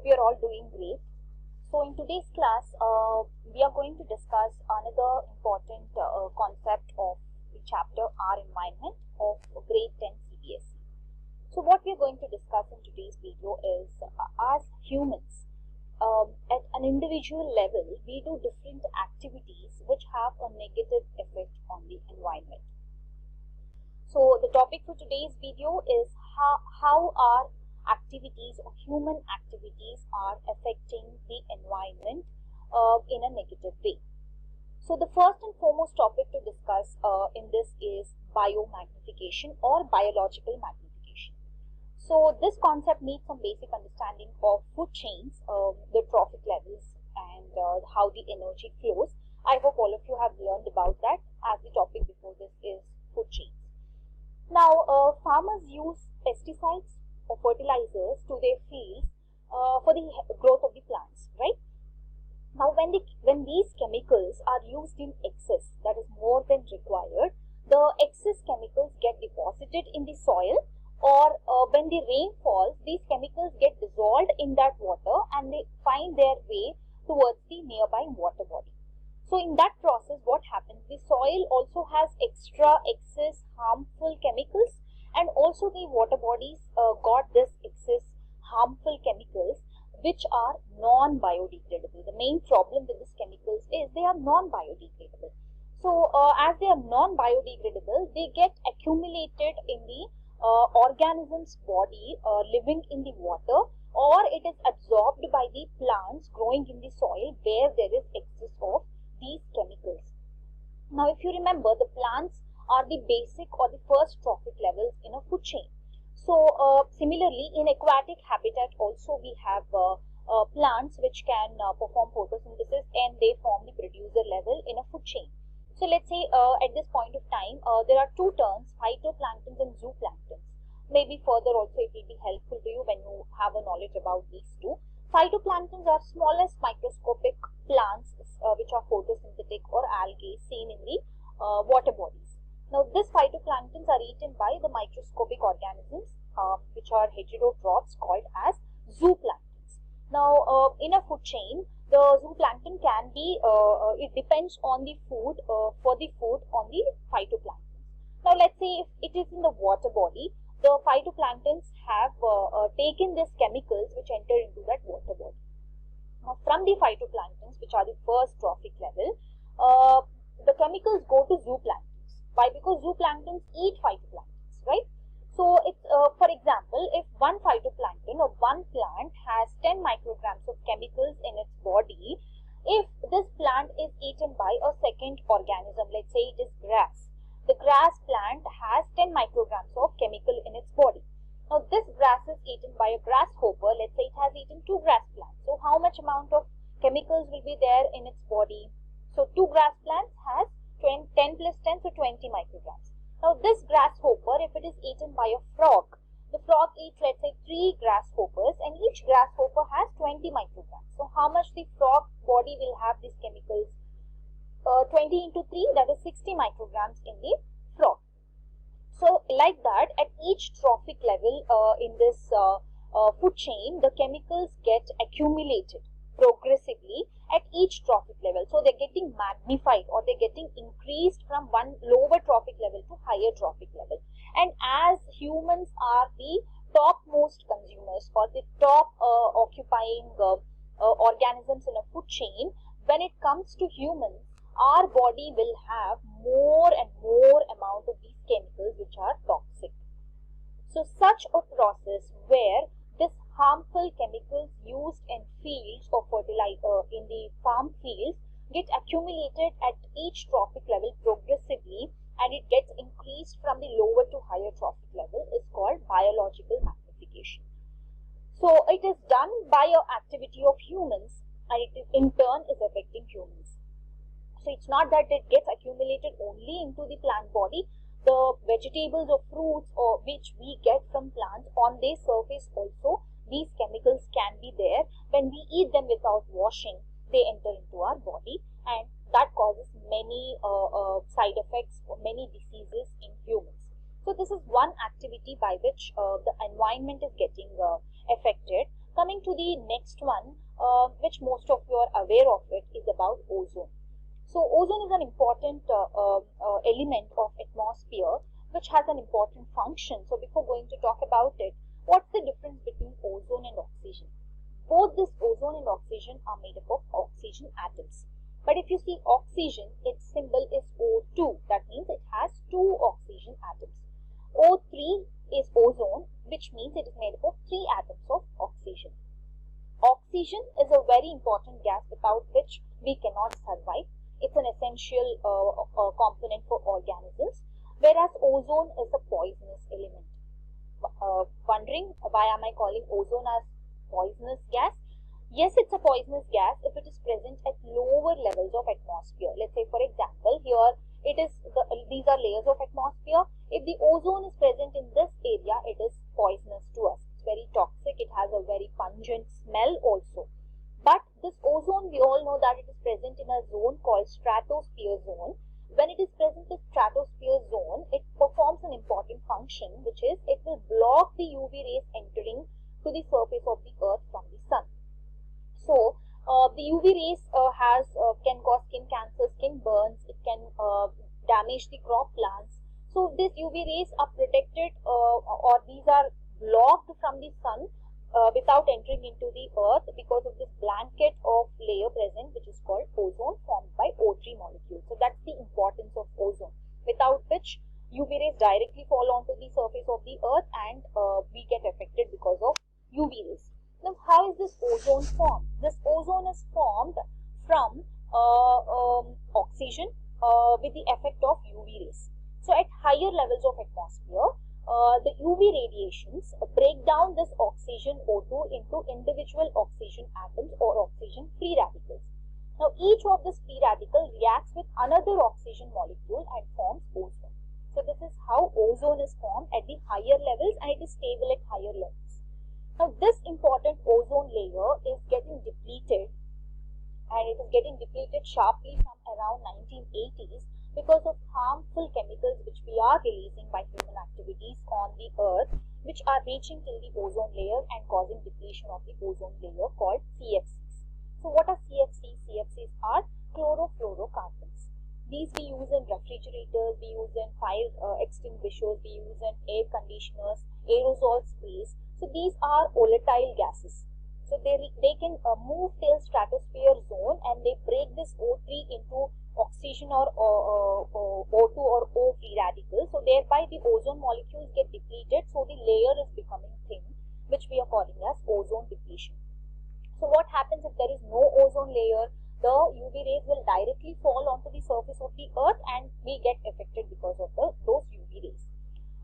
hope you're all doing great. So in today's class, we are going to discuss another important concept of the chapter Our Environment of grade 10 CBSE. So what we are going to discuss in today's video is as humans, at an individual level, we do different activities which have a negative effect on the environment. So the topic for today's video is how our activities or human activities are affecting the environment in a negative way. So the first and foremost topic to discuss in this is biomagnification or biological magnification. So this concept needs some basic understanding of food chains, the trophic levels, and how the energy flows. I hope all of you have learned about that, as the topic before this is food chains. Now, farmers use pesticides or fertilizers to their fields for the growth of the plants, right? Now, when these chemicals are used in excess, that is more than required, the excess chemicals get deposited in the soil, or when the rain falls, these chemicals get dissolved in that water and they find their way towards the nearby water body. So in that process, what happens? The soil also has excess harmful chemicals, and also the water bodies got this excess harmful chemicals which are non-biodegradable. The main problem with these chemicals is they are non-biodegradable. So as they are non-biodegradable, they get accumulated in the organism's body living in the water, or it is absorbed by the plants growing in the soil where there is excess of these chemicals. Now, if you remember, the plants are the basic or the first trophic levels in a food chain. So, similarly, in aquatic habitat also we have plants which can perform photosynthesis, and they form the producer level in a food chain. So, let's say at this point of time, there are two terms, phytoplanktons and zooplanktons. Maybe further also it will be helpful to you when you have a knowledge about these two. Phytoplanktons are smallest microscopic plants which are photosynthetic or algae seen in the water bodies. Now, these phytoplanktons are eaten by the microscopic organisms which are heterotrophs called as zooplanktons. Now, in a food chain, the zooplankton can be, it depends on the food, for the food on the phytoplanktons. Now, let's say if it is in the water body, the phytoplanktons have taken these chemicals which enter into that water body. Now, from the phytoplanktons, which are the first trophic level, the chemicals go to zooplanktons. Why? Because zooplanktons eat phytoplanktons, right? So, it's, for example, if one phytoplankton or one plant has 10 micrograms of chemicals in its body, if this plant is eaten by a second organism, let's say it is grass, the grass plant has 10 micrograms of chemical in its body. Now, this grass is eaten by a grasshopper. Let's say it has eaten two grass plants. So, how much amount of chemicals will be there in its body? So, two grass plants has 10 plus 10, so 20 micrograms. Now, this grasshopper, if it is eaten by a frog, the frog eats, let's say, 3 grasshoppers, and each grasshopper has 20 micrograms. So, how much the frog body will have these chemicals? 20 into 3, that is 60 micrograms in the frog. So, like that, at each trophic level in this food chain, the chemicals get accumulated progressively at each trophic level. So, they're getting magnified, or they're getting increased from one lower trophic level to higher trophic level. And as humans are the topmost consumers or the top occupying organisms in a food chain, when it comes to humans, our body will have more and more amount of these chemicals which are toxic. So, such a process where this harmful chemicals used in fields or fertilizer in the farm fields get accumulated at each trophic level progressively, and it gets increased from the lower to higher trophic level, is called biological magnification. So, it is done by an activity of humans, and it in turn is affecting humans. So, it's not that it gets accumulated only into the plant body. The vegetables or fruits or which we get from plants, on their surface also these chemicals can be there. When we eat them without washing, they enter into our body, and that causes many side effects or many diseases in humans. So this is one activity by which the environment is getting affected. Coming to the next one, which most of you are aware of it, is about ozone. So ozone is an important element of atmosphere which has an important function. So before going to talk about it, what's the difference between ozone and oxygen? Both this ozone and oxygen are made up of oxygen atoms. But if you see oxygen, its symbol is O2. That means it has two oxygen atoms. O3 is ozone, which means it is made up of 3 atoms of oxygen. Oxygen is a very important gas without which we cannot survive. It's an essential component for organisms, whereas ozone is a poisonous element. Wondering why am I calling ozone as poisonous gas? Yes, it's a poisonous gas if it is present at lower levels of atmosphere. Let's say, for example, here these are layers of atmosphere. If the ozone is present in this area, it is poisonous to us. It's very toxic. It has a very pungent smell also. But this ozone, we all know that it is present in a zone called stratosphere zone. When it is present in stratosphere zone, it performs an important function, which is it will block the UV rays entering to the surface of the earth from the sun. So the UV rays can cause skin cancer, skin burns. It can damage the crop plants. So these UV rays are protected or these are blocked from the sun without entering into the earth because of this blanket of layer present, which is called ozone, formed by O3 molecules. So that's the importance of ozone, without which UV rays directly fall onto the surface of the earth and we get affected because of UV rays. Now, how is this ozone formed? This ozone is formed from oxygen with the effect of UV rays. So, at higher levels of atmosphere, the UV radiations break down this oxygen O2 into individual oxygen atoms or oxygen free radicals. Now, each of this free radical reacts with another oxygen molecule and forms ozone. So, this is how ozone is formed at the higher levels, and it is stable at higher levels. Now, this important ozone layer is getting depleted, and it is getting depleted sharply from around 1980s because of harmful chemicals which we are releasing by human activities on the earth, which are reaching till the ozone layer and causing depletion of the ozone layer, called CFCs. So what are CFCs? CFCs are chlorofluorocarbons. These we use in refrigerators, we use in fire extinguishers, we use in air conditioners, aerosol sprays. So these are volatile gases. So they can move till stratosphere zone and they break this O3 into oxygen or O2 or O free radicals. So thereby the ozone molecules get depleted. So the layer is becoming thin, which we are calling as ozone depletion. So what happens if there is no ozone layer? The UV rays will directly fall onto the surface of the earth and we get affected because of those UV rays.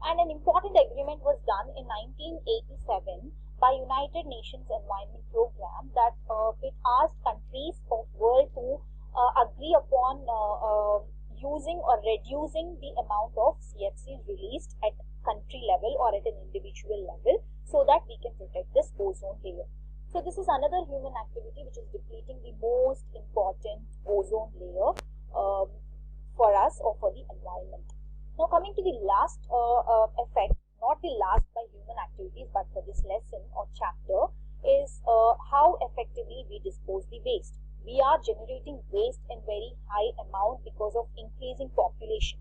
And an important agreement was done in 1987 by United Nations Environment Program that it asked countries of world to agree upon using or reducing the amount of CFCs released at country level or at an individual level so that we can protect this ozone layer. So this is another human activity which is depleting the most important ozone layer for us or for the environment. Now coming to the last effect, not the last by human activities but for this lesson or chapter, is how effectively we dispose the waste. We are generating waste in very high amount because of increasing population.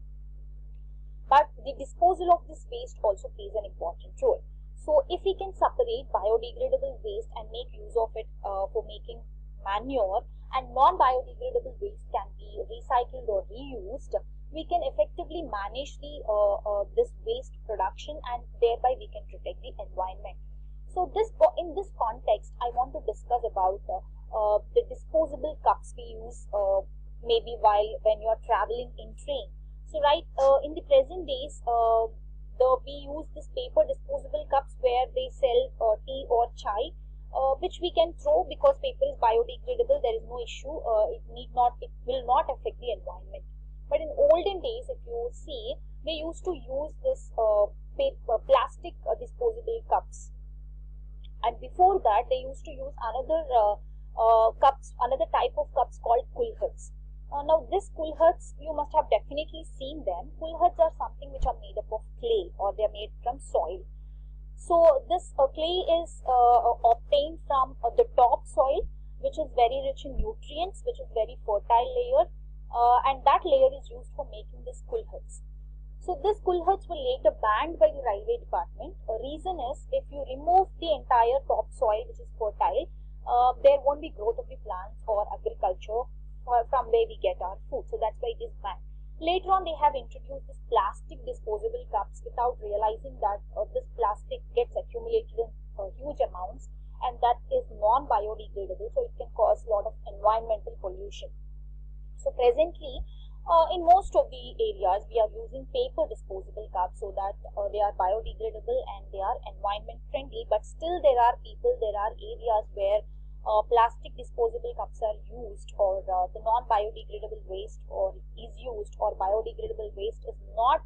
But the disposal of this waste also plays an important role. So if we can separate biodegradable waste and make use of it for making manure, and non-biodegradable waste can be recycled or reused, we can effectively manage the this waste production and thereby we can protect the environment. So in this context, I want to discuss about the disposable cups we use maybe when you are traveling in train. So in the present days, we use this paper disposable cups where they sell tea or chai, which we can throw because paper is biodegradable. There is no issue. It will not affect the environment. But in olden days, if you see, they used to use this plastic disposable cups, and before that they used to use another type of cups called Kulhads. Now this Kulhads, you must have definitely seen them. Kulhads are something which are made up of clay or they are made from soil. So this clay is obtained from the top soil, which is very rich in nutrients, which is very fertile layer, and that layer is used for making this kulhads. So this kulhads were later banned by the railway department. A reason is, if you remove the entire topsoil which is fertile, there won't be growth of the plants or agriculture from where we get our food. So that's why it is banned. Later on, they have introduced this plastic disposable cups without realizing that this plastic gets accumulated in huge amounts, and that is non-biodegradable, so it can cause a lot of environmental pollution. So presently, in most of the areas, we are using paper disposable cups so that they are biodegradable and they are environment friendly. But still, there are areas where plastic disposable cups are used, or the non-biodegradable waste or is used, or biodegradable waste is not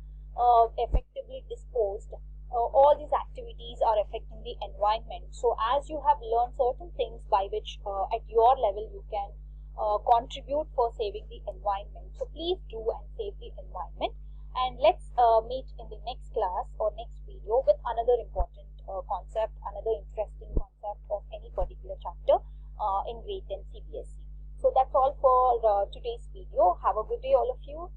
effectively disposed. All these activities are affecting the environment. So, as you have learned certain things by which at your level you can contribute for saving the environment. So please do and save the environment. And let's meet in the next class or next video with another important concept, another interesting concept of any particular chapter in grade 10 CBSE. So that's all for today's video. Have a good day, all of you.